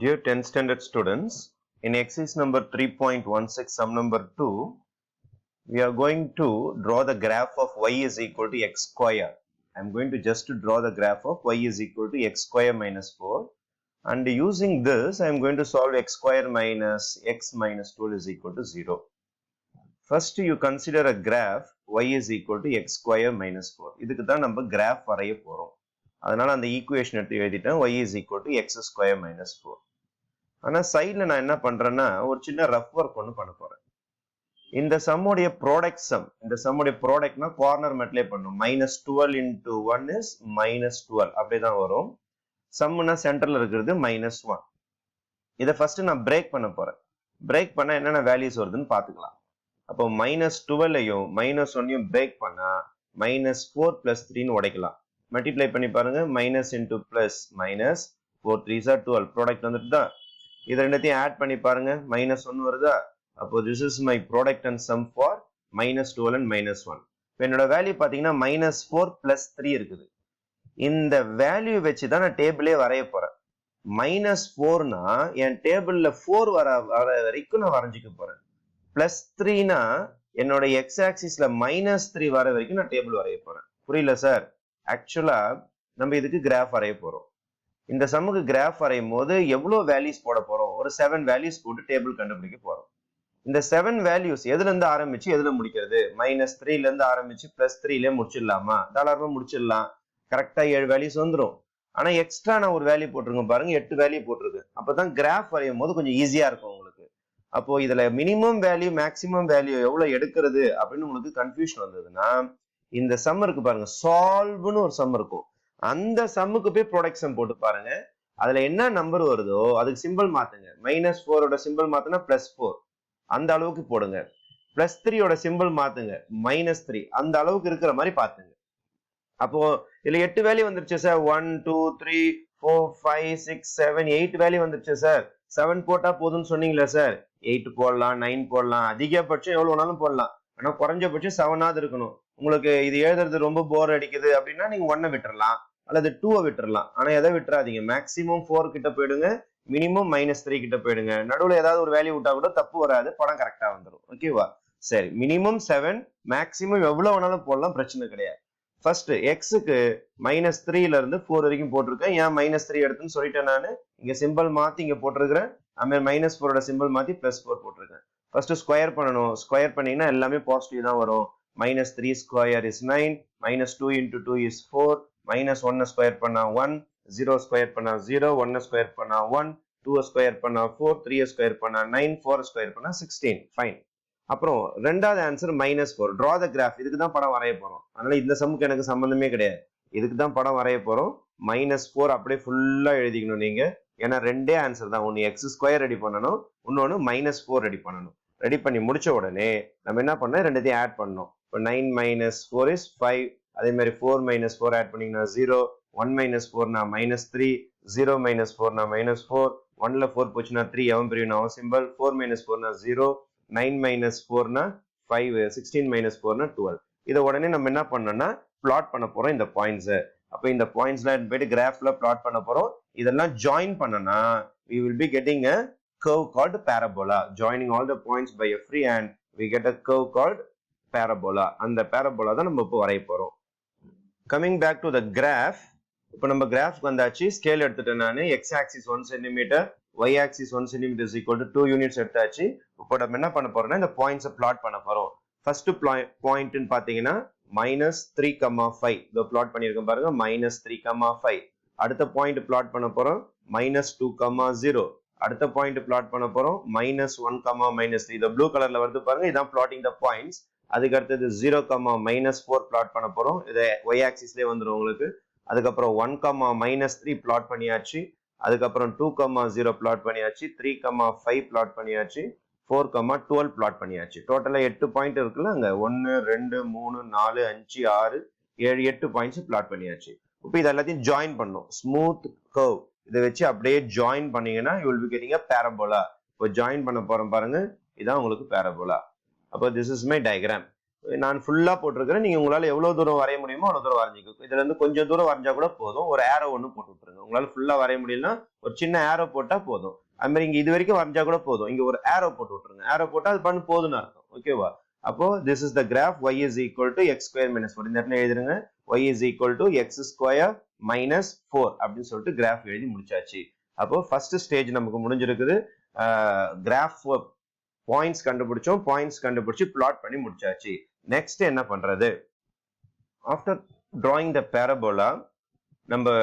Dear 10th standard students, in exercise number 3.16 sum number 2, we are going to draw the graph of y is equal to x square. I am going to just draw the graph of y is equal to x square minus 4, and using this I am going to solve x square minus x minus 12 is equal to 0. First you consider a graph y is equal to x square minus 4. இதுக்கு தான் நம்ம graph வரைய போறோம். அதனால அந்த equation எடுத்து எழுதிட்டேன் y is equal to x square minus 4. ஆனா சைடுல நான் என்ன பண்றேன்னா ஒரு சின்ன ரஃப் ஒர்க் ஒன்று பண்ண போறேன். இந்த சம்முடைய ப்ராடக்ட் சம், இந்த சம்முடைய ப்ராடக்ட்னா கார்னர் மெட்லே பண்ணும். -12 into 1 is -12 அப்படிதான் வரும். சம்னா சென்டர்ல இருக்கிறது -1. இதை ஃபர்ஸ்ட் நான் பிரேக் பண்ண போறேன். பிரேக் பண்ணா என்னென்ன வேல்யூஸ் வருதுன்னு பாத்துக்கலாம். அப்போ -12ஐயும் -1ஐயும் பிரேக் பண்ணா -4 + 3ன்னு உடைக்கலாம். மல்டிப்ளை பண்ணி பாருங்க. Minus into plus minus 4 3s are 12. Product வந்துட்டு தான். இது ரெண்டுத்தையும் ஆட் பண்ணி பாருங்க. -1 வருதா? அப்போ this is my product and sum for -12 and -1. இப்போ என்னோட வேல்யூ பாத்தீங்கன்னா -4 + 3 இருக்குது. இந்த வேல்யூ வச்சு தான் நான் டேபிளே வரைய போறேன். -4னா என் டேபிள்ல 4 வர வரைக்கும் நான் வரைஞ்சிக்க போறேன். +3னா என்னோட எக்ஸ் ஆக்சிஸ்ல -3 வர வரைக்கும் நான் டேபிள் வரைய போறேன். புரியல சார்? ஆக்சுவலா நம்ம இதுக்கு கிராஃப் வரைய போறோம். இந்த சம்முக்கு கிராஃப் வரையும் போது எவ்வளவு வேல்யூஸ் போட போறோம்? ஒரு 7 வேல்யூஸ் போட்டு டேபிள் கண்டுபிடிக்க போறோம். இந்த 7 வேல்யூஸ் எதுல இருந்து ஆரம்பிச்சு எதுல முடிக்கிறது? -3ல இருந்து ஆரம்பிச்சு +3ல முடிச்சிடலாமா? தாராளமா முடிச்சிடலாம். கரெக்டா 7 வேல்யூஸ் வந்துடும். ஆனா எக்ஸ்ட்ரா நான் ஒரு வேல்யூ போட்டிருக்கேன் பாருங்க. 8 வேல்யூ போட்டிருக்கு. அப்பதான் கிராஃப் வரையும் போது கொஞ்சம் ஈஸியா இருக்கும் உங்களுக்கு. அப்போ இதுல மினிமம் வேல்யூ மேக்சிமம் வேல்யூ எவ்வளவு எடுக்கிறது அப்படின்னு உங்களுக்கு கன்ஃபியூஷன் வந்ததுன்னா இந்த சம் இருக்கு பாருங்க, சால்வ்னு ஒரு சம் இருக்கும். அந்த சம்முக்கு போய் ப்ராடக்ட் சம் போட்டு பாருங்க. அதுல என்ன நம்பர் வருதோ அதுக்கு சிம்பிள் மாத்துங்க. -4ஓட சிம்பிள் மாத்துனா +4 அந்த அளவுக்கு போடுங்க. +3ஓட சிம்பிள் மாத்துங்க. -3 அந்த அளவுக்கு இருக்கிற மாதிரி பாத்துங்க. அப்போ இதுல 8 வேல்யூ வந்துருச்சு சார். 1 2 3 4 5 6 7 8 வேல்யூ வந்துருச்சு சார். 7 போட்டா போதும்னு சொன்னீங்களா சார்? 8 போடலாம், 9 போடலாம், அதிகபட்சம் எவ்வளவு வேணாலும் போடலாம். ஆனா குறைஞ்சபட்சம் 7ஆவது இருக்கணும். உங்களுக்கு இது எழுதுறது ரொம்ப போர் அடிக்குது அப்படின்னா நீங்க 1 விட்டுறலாம் அல்லது 2 விட்டுறலாம். ஆனா எதை விட்டுறாதீங்க. மேக்சிமம் 4 கிட்ட போயிடுங்க, மினிமம் -3 கிட்ட போயிடுங்க. நடுவுல ஏதாவது ஒரு வேல்யூ விட்டா கூட தப்பு வராது, படம் கரெக்டா வந்துடும். ஓகேவா? சரி, மினிமம் 7, மேக்சிமம் எவ்வளவு வேணாலும் போடலாம், பிரச்சனை கிடையாது. ஃபர்ஸ்ட் எக்ஸுக்கு -3ல இருந்து 4 வரைக்கும் போட்டிருக்கேன். ஏன் -3 எடுத்துன்னு சொல்லிட்டேன் நானு. இங்க சிம்பிள் மாத்தி இங்க போட்டிருக்கிறேன். அதுமாதிரி -4ஓட சிம்பிள் மாத்தி +4 போட்டிருக்கேன். ஃபர்ஸ்ட் ஸ்கொயர் பண்ணணும். ஸ்கொயர் பண்ணீங்கன்னா எல்லாமே பாசிட்டிவ் தான் வரும். -3 square is 9, -2 into 2 is 4, -1 square பண்ணா 1, 0 ஸ்கொயர் பண்ணா 0, 1 ஸ்கொயர் பண்ணா 1, 2 ஸ்கொயர் பண்ணா 4, 3 ஸ்கொயர் பண்ணா 9, 4 ஸ்கொயர் பண்ணா 16. ஃபைன். அப்புறம் ரெண்டாவது ஆன்சர் -4. டிரா த கிராஃப். இதுக்கு தான் படம் வரைய போறோம். அதனால இந்த சம்முக்கு எனக்கு சம்பந்தமே கிடையாது. இதுக்கு தான் படம் வரைய போறோம். -4 அப்படியே ஃபுல்லா எழுதிக்கணும் நீங்க. ஏன்னா ரெண்டே ஆன்சர் தான். ஒன்னு x² ரெடி பண்ணணும், இன்னொன்னு -4 ரெடி பண்ணணும். ரெடி பண்ணி முடிச்ச உடனே நம்ம என்ன பண்ணோம்? ரெண்டுத்தையும் ஆட் பண்ணோம். இப்போ 9 - 4 is 5. அதே மாதிரி 4 - 4 ஆட் பண்ணீங்கன்னா 0, 1 - 4 - -3, 0 - 4 - -4, 1ல 4 போச்சுன்னா 3, எவன் பிரியும் அவன் சிம்பிள். 4 - 4 0, 9 - 4 5, 16 - 4 12. இதை உடனே நம்ம என்ன பண்ணோம்னா பிளாட் பண்ண போறோம் இந்த பாயிண்ட்ஸ். அப்ப இந்த பாயிண்ட்ஸ்லாம் போயிட்டு கிராஃப்ல பிளாட் பண்ண போறோம். இதெல்லாம் ஜாயின் பண்ணனா we will be getting a curve called parabola. Joining all the points by a free hand we get a curve called parabola. அந்த parabola தான் நம்ம இப்போ வரைய போறோம். Coming back to the graph, இப்போ நம்ம கிராஃப்க்கு வந்தாச்சு. ஸ்கேல் எடுத்துட்டேன் நான். x axis 1 cm, y axis 1 cm is equal to 2 units எடுத்தாச்சு. இப்போ நம்ம என்ன பண்ண போறோம்னா இந்த பாயிண்ட்ஸை பிளாட் பண்ண போறோம். ஃபர்ஸ்ட் பாயிண்ட்னு பாத்தீங்கன்னா -3,5. இதோ பிளாட் பண்ணியிருக்கேன் பாருங்க. -3,5. அடுத்த பாயிண்ட் பிளாட் பண்ண போறோம் -2,0. அடுத்த பாயிண்ட் பிளாட் பண்ண போறோம் -1, -3. இந்த ப்ளூ கலர்ல வருது பாருங்க. இதான் பிளாட்டிங் த பாயிண்ட்ஸ். அதுக்கு அடுத்தது 0, -4 பிளாட் பண்ண போறோம். இது y ஆக்சிஸ்லயே வந்துடும் உங்களுக்கு. அதுக்கப்புறம் 1, -3 பிளாட் பண்ணியாச்சு. அதுக்கப்புறம் 2, 0 பிளாட் பண்ணியாச்சு. 3, 5 பிளாட் பண்ணியாச்சு. 4, 12 பிளாட் பண்ணியாச்சு. டோட்டலா 8 பாயிண்ட் இருக்குல்ல அங்க. 1 2 3 4 5 6 7 8 பாயிண்ட்ஸ் பிளாட் பண்ணியாச்சு. இப்போ இது எல்லாத்தையும் ஜாயின் பண்ணும். ஸ்மூத் கர்வ் இதை வச்சு அப்படியே ஜாயின் பண்ணீங்கன்னா you will be getting a parabola. இப்போ ஜாயின் பண்ண போறோம் பாருங்க. இதான் உங்களுக்கு parabola. அப்போ this is my diagram. நான் ஃபுல்லா போட்டிருக்கிறேன். நீங்க உங்களால எவ்வளவு தூரம் வரைய முடியுமோ அவ்வளவு தூரம் வரைஞ்சிக்கோ. இதுல இருந்து கொஞ்சம் தூரம் வரைஞ்சா கூட போதும். ஒரு ஏரோ ஒண்ணு போட்டு விட்டுருங்க. உங்களால ஃபுல்லா வரைய முடியலன்னா ஒரு சின்ன ஏரோ போட்டா போதும். அது மாதிரி இங்க இது வரைக்கும் வரைஞ்சா கூட போதும். இங்க ஒரு ஏரோ போட்டு விட்டுருங்க. ஏரோ போட்டா அது பண்ணு போதும்னு அர்த்தம். ஓகேவா? அப்போ this is the graph y is equal to x square minus 4. இந்த இடத்துல எழுதிருங்க y is equal to x square minus 4 அப்படின்னு சொல்லிட்டு கிராஃப் எழுதி முடிச்சாச்சு. அப்போ ஃபர்ஸ்ட் ஸ்டேஜ் நமக்கு முடிஞ்சிருக்குது. கிராஃப் பாயிண்ட்ஸ் கண்டுபிடிச்சோம். பாயிண்ட்ஸ் கண்டுபிடிச்சு பிளாட் பண்ணி முடிச்சாச்சு. நெக்ஸ்ட் என்ன பண்றது? ஆஃப்டர் drawing the parabola நம்ம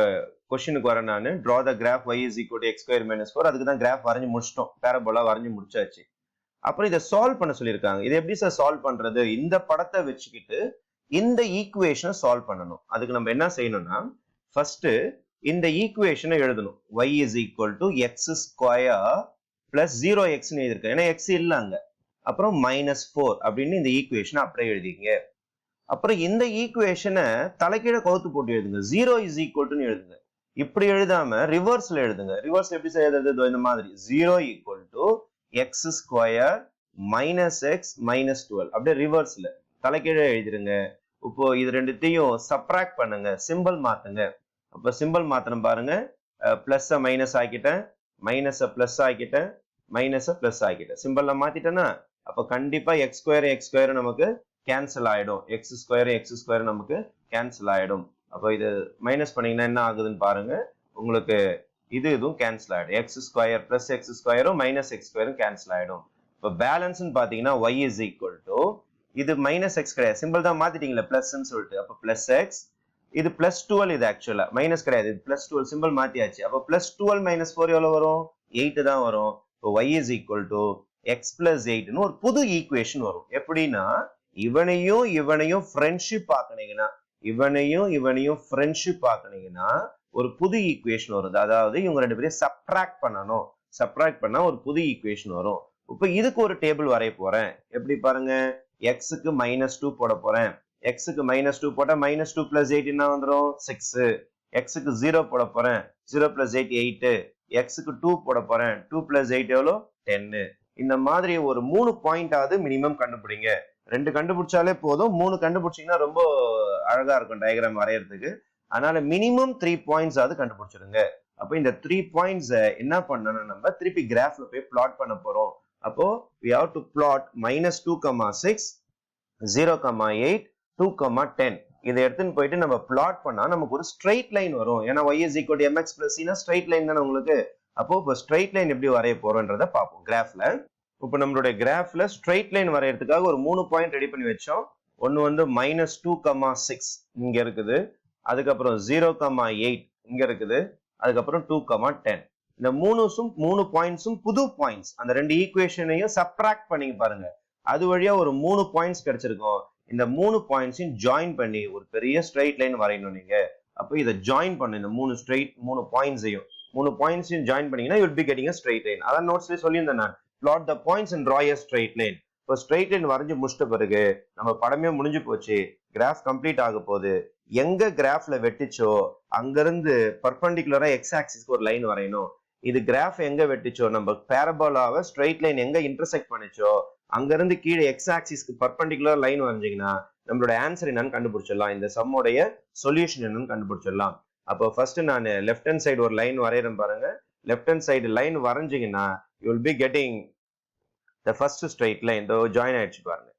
கொஸ்டினுக்கு வர நான் draw the graph y is equal to x square minus 4. அதுக்கு தான் கிராஃப் வரைஞ்சு முடிச்சிட்டோம். parabola வரைஞ்சு முடிச்சாச்சு. அப்புறம் இதை சால்வ் பண்ண சொல்லியிருக்காங்க. இதை எப்படி சார் சால்வ் பண்றது? இந்த படத்தை வச்சுக்கிட்டு இந்த ஈக்குவேஷனை சால்வ் பண்ணணும். அதுக்கு நம்ம என்ன செய்யணும்னா ஃபர்ஸ்ட் இந்த ஈக்குவேஷனை எழுதணும். y is equal to x square plus 0x ன்னு எழுதிருக்கேன். ஏன்னா x இல்ல அங்க. அப்புறம் -4 அப்படின்னு இந்த ஈக்குவேஷனை அப்படியே எழுதிங்க. அப்புறம் இந்த ஈக்குவேஷனை தலைகீழ கவுத்து போட்டு எழுதுங்க. 0 is equal to எழுதுங்க. இப்படி எழுதாம ரிவர்ஸ்ல எழுதுங்க. ரிவர்ஸ்ல எப்படி சார் எழுதுறது? இந்த மாதிரி 0 equal to x square minus x minus 12 அப்படியே ரிவர்ஸ்ல தலைகீழ எழுதிருங்க. இப்போ இது ரெண்டுத்தையும் சப்ட்ராக்ட் பண்ணுங்க. சிம்பிள் மாத்துங்க. அப்ப சிம்பிள் மாத்தணும் பாருங்க. பிளஸ் மைனஸ் ஆக்கிட்டேன், மைனஸ் பிளஸ் ஆக்கிட்டேன், மைனஸ் பிளஸ் ஆக்கிட்டேன். சிம்பிள்ல மாத்திட்டேன்னா அப்ப கண்டிப்பா எக்ஸ் ஸ்கொயர் நமக்கு கேன்சல் ஆயிடும். எக்ஸ் ஸ்கொயர் நமக்கு கேன்சல் ஆயிடும். அப்போ இது மைனஸ் பண்ணீங்கன்னா என்ன ஆகுதுன்னு பாருங்க. உங்களுக்கு இதுவும் கேன்சல் ஆயிடும். எக்ஸ் ஸ்கொயர் பிளஸ் எக்ஸ் ஸ்கொயரும் மைனஸ் எக்ஸ் ஸ்கொயரும் கேன்சல் ஆயிடும். இப்போ பேலன்ஸ்ன்னு பாத்தீங்கன்னா y is equal to இது மைனஸ் எக்ஸ் கிடையாது. சிம்பிள் தான் மாத்திட்டீங்களா பிளஸ்ன்னு சொல்லிட்டு. அப்போ பிளஸ் எக்ஸ், இது பிளஸ் 12, இது ஆக்சுவலா மைனஸ் கிடையாது. இது பிளஸ் 12 சிம்பிள் மாத்தியாச்சு. அப்போ பிளஸ் 12 மைனஸ் 4 எவ்வளவு வரும்? 8 தான் வரும். இப்போ y is equal to x plus 8ன்னு ஒரு புது ஈக்குவேஷன் வரும். எப்படின்னா இவனையும் ஃப்ரெண்ட்ஷிப் ஆக்குனீங்கன்னா இவனையும் ஃப்ரெண்ட்ஷிப் ஆக்குனீங்கன்னா ஒரு புது ஈக்குவேஷன் வருது. அதாவது இவங்க ரெண்டு பேரையும் சப்ட்ராக்ட் பண்ணணும். சப்ட்ராக்ட் பண்ணா ஒரு புது ஈக்குவேஷன் வரும். இப்ப இதுக்கு ஒரு டேபிள் வரைய போறேன். எப்படி பாருங்க, எக்ஸுக்கு -2 போட போறேன். எக்ஸுக்கு -2 போட்டா -2 plus 8 என்ன வந்துடும்? 6. எக்ஸுக்கு 0 போட போறேன். 0 plus 8 8. எக்ஸுக்கு 2 போட போறேன். 2 plus 8 எவ்வளோ? 10. இந்த மாதிரி ஒரு 3 பாயிண்ட் ஆகுது மினிமம் கண்டுபிடிங்க. 2 கண்டுபிடிச்சாலே போதும். 3 கண்டுபிடிச்சீங்கன்னா ரொம்ப அழகா இருக்கும் டயக்ராம் வரையறதுக்கு. அதனால மினிமம் 3 பாயிண்ட்ஸ் ஆகுது கண்டுபிடிச்சிருங்க. அப்ப இந்த 3 பாயிண்ட்ஸ் என்ன பண்ணணும்? நம்ம திருப்பி கிராஃப்ல போய் பிளாட் பண்ண போறோம். அப்போ we have to plot -2,6, 0,8, 2,10. இதை எடுத்துன்னு போயிட்டு நம்ம பிளாட் பண்ணா நமக்கு ஒரு ஸ்ட்ரெயிட் லைன் வரும். ஏன்னா y is equal to mx plus c னா ஸ்ட்ரெயிட் லைன் தானே உங்களுக்கு. அப்போ இப்போ ஸ்ட்ரெயிட் லைன் எப்படி வரைய போறோம்ன்றத பார்ப்போம் கிராஃப்ல. இப்போ நம்மளுடைய கிராஃப்ல ஸ்ட்ரெயிட் லைன் வரையறதுக்காக ஒரு 3 பாயிண்ட் ரெடி பண்ணி வச்சோம். ஒன்னு வந்து -2,6 இங்க இருக்குது. அதுக்கப்புறம் 0,8 இங்க இருக்குது. அதுக்கப்புறம் 2,10. இந்த 3 பாயிண்ட்ஸும் புது பாயிண்ட்ஸ். அந்த 2 ஈக்குவேஷனையும் சப்ட்ராக்ட் பண்ணி பாருங்க. அது வழியா ஒரு 3 பாயிண்ட்ஸ் கிடைச்சிருக்கும். இந்த 3 பாயிண்ட்ஸையும் ஜாயின் பண்ணி ஒரு பெரிய ஸ்ட்ரெயிட் லைன் வரையணும் நீங்க. அப்போ இதை ஜாயின் பண்ணு. இந்த 3 பாயிண்ட்ஸையும் ஜாயின் பண்ணீங்கன்னா you will be getting a straight line. அதான் நோட்ஸ்ல சொல்லியிருந்தேன் நான். plot the points and draw a straight line. இப்போ ஸ்ட்ரெயிட் லைன் வரைஞ்சு முடிச்சிட்ட பிறகு நம்ம படமே முடிஞ்சு போச்சு. கிராஃப் கம்ப்ளீட் ஆக போகுது. எங்க கிராஃப்ல வெட்டிச்சோ அங்கிருந்து பர்பெண்டிகுலரா எக்ஸ் ஆக்சிஸ்க்கு ஒரு லைன் வரையணும். இது கிராஃப் எங்க வெட்டிச்சோ நம்ம பேரபோலாவை ஸ்ட்ரெயிட் லைன் எங்க இன்டர்செக்ட் பண்ணிச்சோ அங்கிருந்து கீழே எக்ஸ் ஆக்சிஸ்க்கு பர்பெண்டிகுலர் லைன் வரைஞ்சிங்கன்னா நம்மளோட ஆன்சர் என்னன்னு கண்டுபிடிச்சிடலாம். இந்த சம்மோடைய சொல்யூஷன் என்னன்னு கண்டுபிடிச்சிடலாம். அப்போ ஃபர்ஸ்ட் நான் லெஃப்ட் ஹேண்ட் சைடு ஒரு லைன் வரையறேன் பாருங்க. லெஃப்ட் ஹேண்ட் சைடு லைன் வரைஞ்சிங்கன்னா you will be getting the first straight line. Join ஆயிடுச்சு பாருங்க.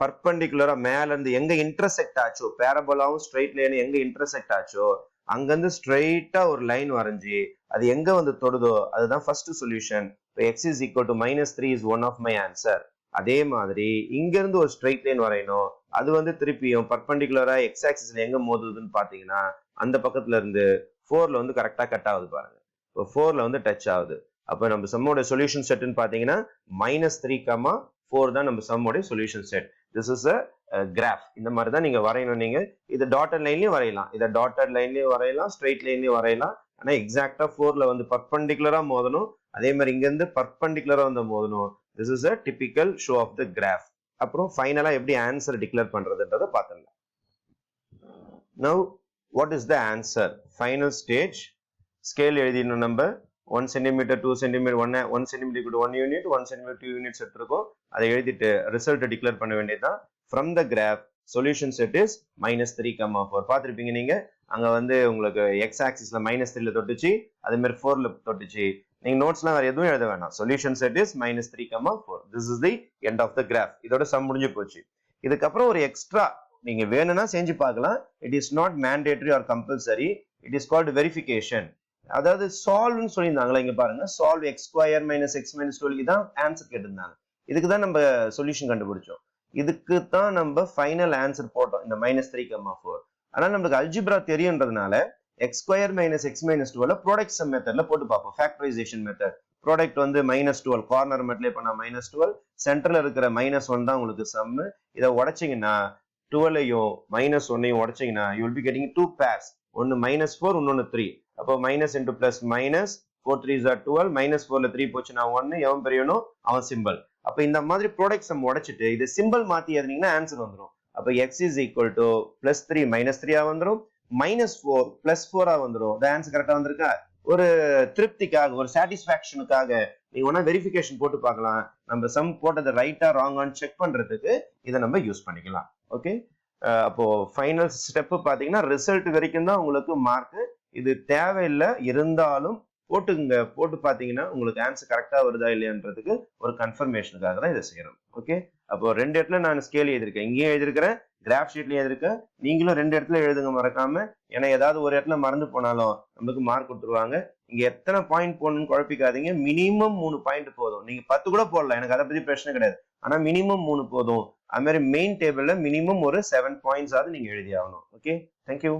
பர்பெண்டிகுலரா மேல இருந்து எங்க இன்டர்செக்ட் ஆச்சோ, பேரபோலாவும் ஸ்ட்ரெயிட் லைன் எங்க இன்டர்செக்ட் ஆச்சோ அங்கிருந்து ஸ்ட்ரெயிட்டா ஒரு லைன் வரைஞ்சி அது எங்க வந்து தொடுதோ அதுதான் first solution. x is equal to -3 is one of my answer. அதே மாதிரி இங்க இருந்து ஒரு ஸ்ட்ரெயிட் லைன் வரையணும். அது வந்து திருப்பியும் பர்பெண்டிகுலரா எக்ஸ் ஆக்சிஸ்ல எங்க மோதுதுன்னு பாத்தீங்கன்னா அந்த பக்கத்துல இருந்து 4ல வந்து கரெக்டா கட் ஆகுது பாருங்க. இப்போ 4ல வந்து டச் ஆகுது. அப்ப நம்ம சம்மோட சொல்யூஷன் செட்னு பாத்தீங்கன்னா -3,4 தான் நம்ம சம்மோட solution set. This is a graph. இந்த மாதிரி தான் நீங்க வரையணும். நீங்க இது டாட்டட் லைன்லயும் வரையலாம், இதை டாட்டட் லைன்லயும் வரையலாம், ஸ்ட்ரெயிட் லைன்லயும் வரையலாம். ஆனா எக்ஸாக்டா 4ல வந்து பர்பெண்டிகுலரா மோதணும். அதே மாதிரி இங்க இருந்து பர்பெண்டிகுலரா வந்து மோதணும். This is a typical show of the graph. அப்புறம் ஃபைனலா எப்படி ஆன்சர் டிக்ளேர் பண்றதுன்றதை பார்த்துடலாம். Now what is the answer? Final stage. Scale எழுதிடணும் நம்ம. 1 cm, 2 cm, 1 cm equal to 1 unit, 1 cm 2 units எடுத்திருக்கோம். அதை எழுதிட்டு ரிசல்ட் டிக்ளேர் பண்ண வேண்டியதுதான். from the graph solution set is minus 3, 4. பார்த்திருப்பீங்க நீங்க அங்க வந்து உங்களுக்கு x axisல minus 3ல தொட்டுச்சு, அதே மாதிரி 4ல தொட்டுச்சு. நீங்க நோட்ஸ்லாம் வேற எதுவும் எழுத வேணாம். solution set is minus 3, 4. This is the end of the graph. இதோட சம் முடிஞ்சு போச்சு. இதுக்கப்புறம் ஒரு எக்ஸ்ட்ரா நீங்க வேணும்னா செஞ்சு பார்க்கலாம். It is not mandatory or compulsory. It is called verification. அதாவது சால்வ்னு சொல்லியிருந்தாங்களா, இங்க பாருங்க, solve x square minus x minus 12 தான் ஆன்சர் கேட்டிருந்தாங்க. இதுக்கு தான் நம்ம சொல்யூஷன் கண்டுபிடிச்சோம். இதுக்கு தான் நம்ம ஃபைனல் ஆன்சர் போட்டோம், இந்த மைனஸ் 3, 4. ஆனால் நம்மளுக்கு அல்ஜிப்ரா தெரியுன்றதுனால x square minus x minus 12 product sum மெத்தட்ல போட்டு பார்ப்போம். Factorisation method. ப்ராடக்ட் வந்து மைனஸ் 12, கார்னர் மெட்லே பண்ணா மைனஸ் 12, சென்டர்ல இருக்கிற மைனஸ் 1 தான் உங்களுக்கு சம். இதை உடைச்சிங்கன்னா 12ஐயும் மைனஸ் 1ஐயும் உடைச்சிங்கன்னா you will be getting 2 pairs. ஒன்னு மைனஸ் 4, இன்னொன்னு 3. அப்போ minus into plus minus, 4 3s are 12, minus 4ல 3 போச்சுன்னா 1, எவன் பெரியனோ அவன் சிம்பிள். அப்ப இந்த மாதிரி ப்ராடக்ட் சம் உடைச்சிட்டு இது சிம்பிள் மாத்தி எழுதினீங்கன்னா ஆன்சர் வந்துடும். அப்ப x is equal to plus 3 minus 3 வந்துடும், மைனஸ் 4 plus 4 வந்துடும். இந்த ஆன்சர் கரெக்டா வந்திருக்கா? ஒரு திருப்திக்காக, ஒரு சாட்டிஸ்பாக்சனுக்காக நீங்க வேணா வெரிஃபிகேஷன் போட்டு பார்க்கலாம். நம்ம சம் போட்டது ரைட்டா ராங்கான்னு செக் பண்றதுக்கு இதை நம்ம யூஸ் பண்ணிக்கலாம். ஓகே, அப்போ ஃபைனல் ஸ்டெப் பாத்தீங்கன்னா ரிசல்ட் வரைக்கும் தான் உங்களுக்கு மார்க். இது தேவையில்லை, இருந்தாலும் போட்டுங்க. போட்டு பாத்தீங்கன்னா உங்களுக்கு ஆன்சர் கரெக்டா வருதா இல்லையான்றதுக்கு ஒரு கன்ஃபர்மேஷனுக்காக தான் இதை செய்யறோம். ஓகே, அப்போ 2 இடத்துல நான் ஸ்கேல் எழுதிருக்கேன், இங்கேயும் எழுதிருக்கிறேன், கிராஃப் ஷீட்லயும் எழுதிருக்கேன். நீங்களும் 2 இடத்துல எழுதுங்க மறக்காம. ஏன்னா ஏதாவது ஒரு இடத்துல மறந்து போனாலும் நம்மளுக்கு மார்க் கொடுத்துருவாங்க. இங்க எத்தனை பாயிண்ட் போடணும்னு குழப்பிக்காதீங்க. மினிமம் 3 பாயிண்ட் போதும். நீங்க 10 கூட போடலாம், எனக்கு அதை பத்தி பிரச்சனை கிடையாது. ஆனா மினிமம் 3 போதும். அது மாதிரி மெயின் டேபிள்ல மினிமம் ஒரு 7 பாயிண்ட்ஸ் ஆகுது நீங்க எழுதி ஆகணும். Okay, thank you.